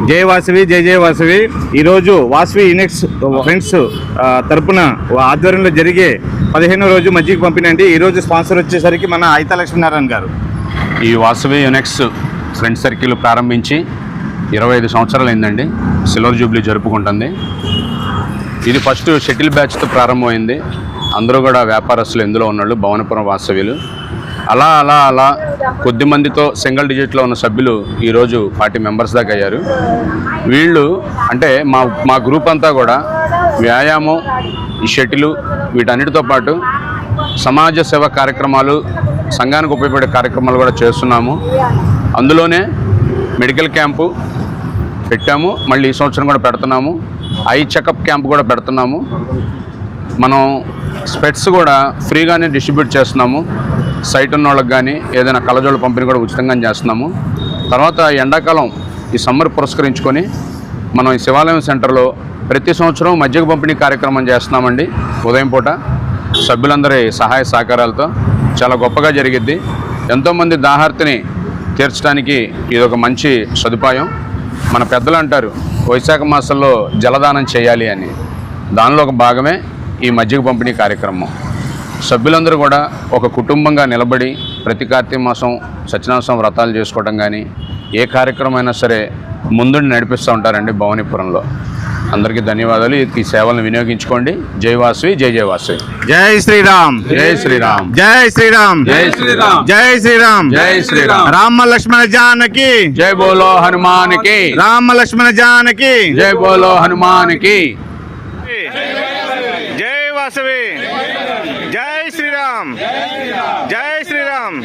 జై వాసవి జై జై వాసవి. ఈరోజు వాసవి యూనిక్స్ ఫ్రెండ్స్ తరపున ఆధ్వర్యంలో జరిగే 15వ రోజు మజ్జిగ పంపిణీ అండి. ఈరోజు స్పాన్సర్ వచ్చేసరికి మన ఐతా లక్ష్మీనారాయణ గారు. ఈ వాసవి యూనిక్స్ ఫ్రెండ్స్ సర్కిల్ ప్రారంభించి 25 సంవత్సరాలు అయిందండి. సిల్వర్ జూబ్లీ జరుపుకుంటుంది. ఇది ఫస్ట్ షటిల్ బ్యాచ్తో ప్రారంభమైంది. అందరూ కూడా వ్యాపారస్తులు ఇందులో ఉన్నాళ్ళు, భవనపురం వాసవిలు. అలా అలా అలా కొద్ది మందితో సింగిల్ డిజిట్లో ఉన్న సభ్యులు ఈరోజు 40 మెంబర్స్ దాకా అయ్యారు. వీళ్ళు అంటే మా గ్రూప్ అంతా కూడా వ్యాయామం, ఈ షటిలు, వీటన్నిటితో పాటు సమాజ సేవ కార్యక్రమాలు, సంఘానికి ఉపయోగపడే కార్యక్రమాలు కూడా చేస్తున్నాము. అందులోనే మెడికల్ క్యాంపు పెట్టాము, మళ్ళీ ఈ సంవత్సరం కూడా పెడుతున్నాము. ఐ చెకప్ క్యాంప్ కూడా పెడుతున్నాము. మనం స్పెట్స్ కూడా ఫ్రీగానే డిస్ట్రిబ్యూట్ చేస్తున్నాము. సైట్ ఉన్న వాళ్ళకి కానీ ఏదైనా కళ్ళజోళ్ళ పంపిణీ కూడా ఉచితంగా చేస్తున్నాము. తర్వాత ఎండాకాలం ఈ సమ్మర్ పురస్కరించుకొని మనం ఈ శివాలయం సెంటర్లో ప్రతి సంవత్సరం మజ్జిగ పంపిణీ కార్యక్రమం చేస్తున్నామండి. ఉదయం పూట సభ్యులందరి సహాయ సహకారాలతో చాలా గొప్పగా జరిగిద్ది. ఎంతోమంది దాహార్తిని తీర్చడానికి ఇది ఒక మంచి సదుపాయం. మన పెద్దలు అంటారు వైశాఖ మాసంలో జలదానం చేయాలి అని. దానిలో ఒక భాగమే ఈ మజ్జిగ పంపిణీ కార్యక్రమం. సభ్యులందరూ కూడా ఒక కుటుంబంగా నిలబడి ప్రతి కార్తీక మాసం సత్యనారాయణ వ్రతాలు చేసుకోవడం కానీ ఏ కార్యక్రమం అయినా సరే ముందుండి నడిపిస్తూ ఉంటారండి భవానీపురంలో. అందరికీ ధన్యవాదాలు. ఈ సేవలను వినియోగించుకోండి. జై వాసవి జై జై వాసవి. జై శ్రీరామ్ జై శ్రీరామ్ జై శ్రీరామ్ జై శ్రీరామ్ జై శ్రీరామ్ జై శ్రీరామ్. రామ లక్ష్మణ జానకి జై బోలో హనుమానికి. రామ లక్ష్మణ జానకి జై బోలో హనుమానికి. జై వాసవి జై శ్రీరామ్ జై శ్రీరామ్.